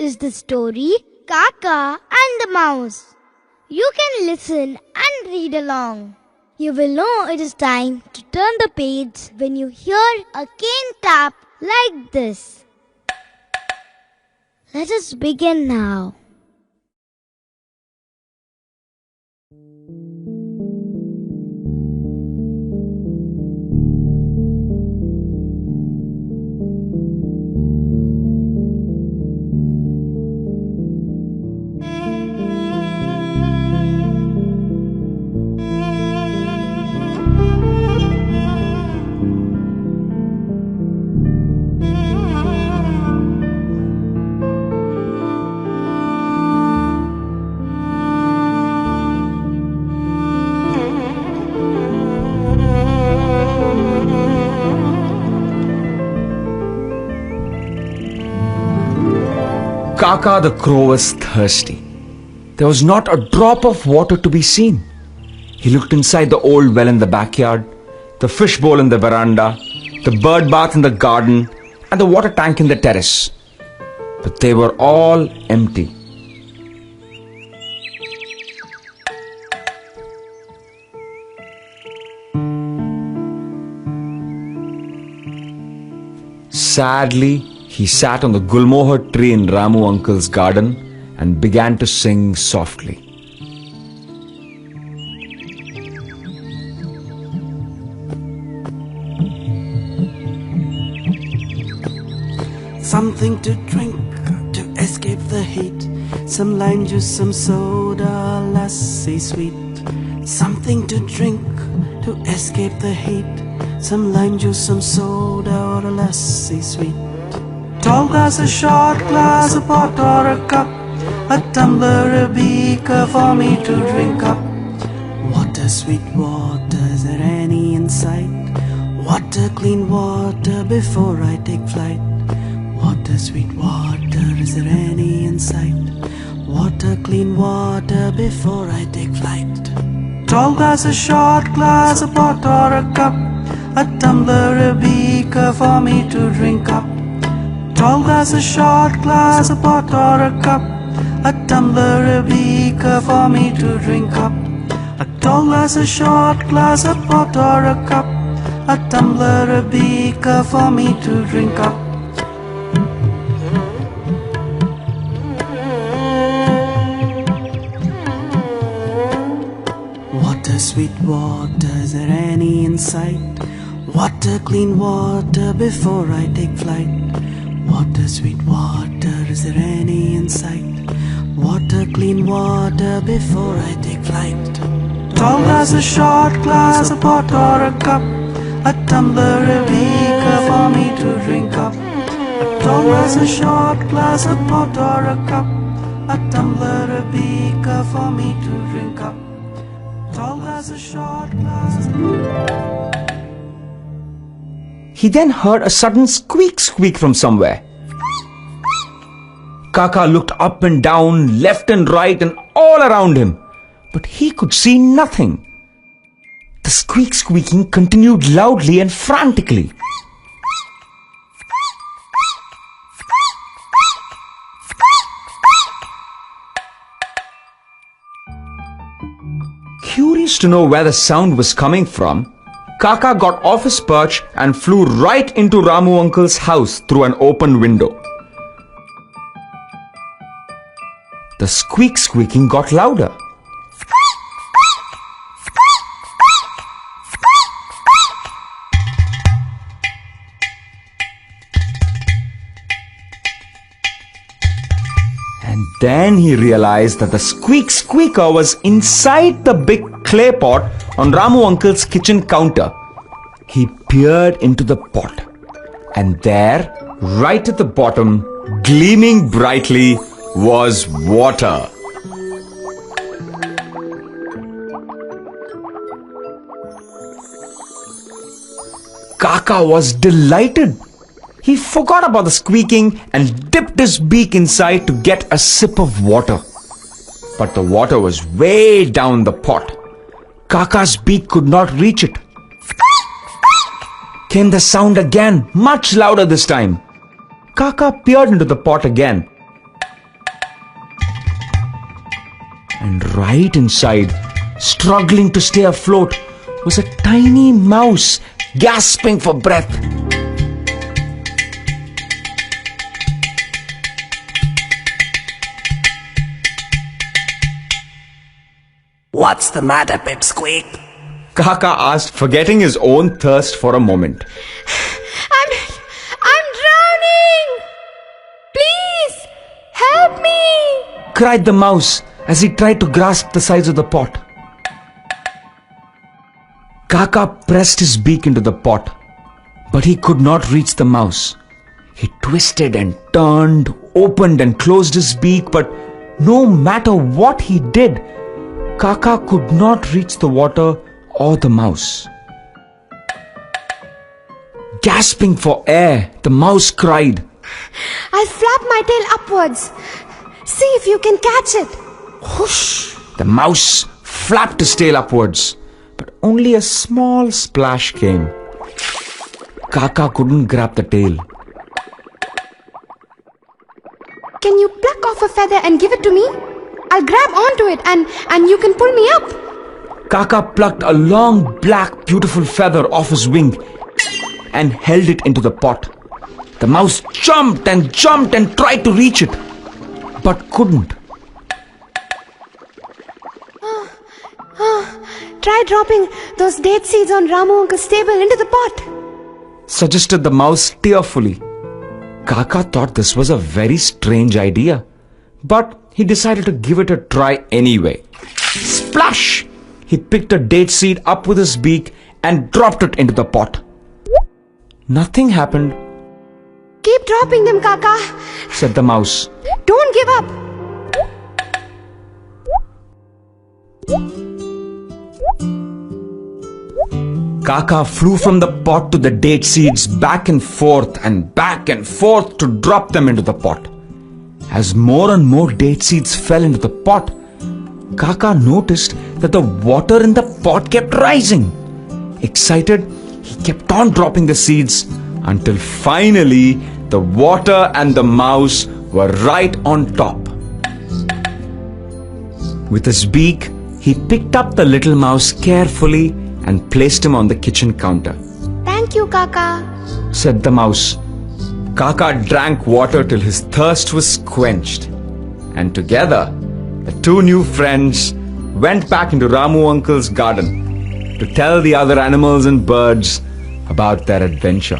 is the story Kaka and the Mouse. You can listen and read along. You will know it is time to turn the page when you hear a cane tap like this. Let us begin now. Kaka the crow was thirsty. There was not a drop of water to be seen. He looked inside the old well in the backyard, the fish bowl in the veranda, the bird bath in the garden, and the water tank in the terrace. But they were all empty. Sadly, he sat on the gulmohar tree in Ramu uncle's garden and began to sing softly. Something to drink to escape the heat. Some lime juice, some soda, lassi sweet. Something to drink to escape the heat. Some lime juice, some soda, or a lassi sweet. Tall glass, a short glass, a pot or a cup, a tumbler, a beaker for me to drink up. Water, sweet water, is there any in sight? Water, clean water, before I take flight. Water, sweet water, is there any in sight? Water, clean water, before I take flight. Tall glass, a short glass, a pot or a cup, a tumbler, a beaker for me to drink up. Tall glass, a short glass, a pot or a cup, a tumbler, a beaker for me to drink up. A tall glass, a short glass, a pot or a cup, a tumbler, a beaker for me to drink up. Water, sweet water, is there any in sight? Water, clean water, before I take flight. Water, sweet water, is there any in sight? Water, clean water, before I take flight. Tall glass, a short glass, a pot or a cup, a tumbler, a beaker for me to drink up. A tall glass, a short glass, a pot or a cup, a tumbler, a beaker for me to drink up. Tall glass, a short glass. He then heard a sudden squeak from somewhere. Kaka looked up and down, left and right, and all around him, but he could see nothing. The squeaking continued loudly and frantically. Curious to know where the sound was coming from, Kaka got off his perch and flew right into Ramu uncle's house through an open window. The squeaking got louder. And then he realized that the squeaker was inside the big clay pot on Ramu uncle's kitchen counter. He peered into the pot, and there, right at the bottom, gleaming brightly, was water. Kaka was delighted. He forgot about the squeaking and dipped his beak inside to get a sip of water. But the water was way down the pot. Kaka's beak could not reach it. Came the sound again, much louder this time. Kaka peered into the pot again. And right inside, struggling to stay afloat, was a tiny mouse gasping for breath. What's the matter, Pipsqueak? Kaka asked, forgetting his own thirst for a moment. I'm drowning! Please, help me! Cried the mouse as he tried to grasp the sides of the pot. Kaka pressed his beak into the pot, but he could not reach the mouse. He twisted and turned, opened and closed his beak, but no matter what he did, Kaka could not reach the water or the mouse. Gasping for air, the mouse cried, I'll flap my tail upwards. See if you can catch it. Whoosh! The mouse flapped his tail upwards, but only a small splash came. Kaka couldn't grab the tail. Can you pluck off a feather and give it to me? I'll grab onto it and you can pull me up. Kaka plucked a long, black, beautiful feather off his wing and held it into the pot. The mouse jumped and tried to reach it, but couldn't. Try dropping those date seeds on Ramu Uncle's table into the pot, suggested the mouse tearfully. Kaka thought this was a very strange idea, but he decided to give it a try anyway. Splash! He picked a date seed up with his beak and dropped it into the pot. Nothing happened, Keep dropping them, Kaka. said the mouse. Don't give up. Kaka flew from the pot to the date seeds, back and forth to drop them into the pot. As more and more date seeds fell into the pot, Kaka noticed that the water in the pot kept rising. Excited, he kept on dropping the seeds until finally the water and the mouse were right on top. With his beak, he picked up the little mouse carefully and placed him on the kitchen counter. Thank you, Kaka. Said the mouse. Kaka drank water till his thirst was quenched. And together, the two new friends went back into Ramu Uncle's garden to tell the other animals and birds about their adventure.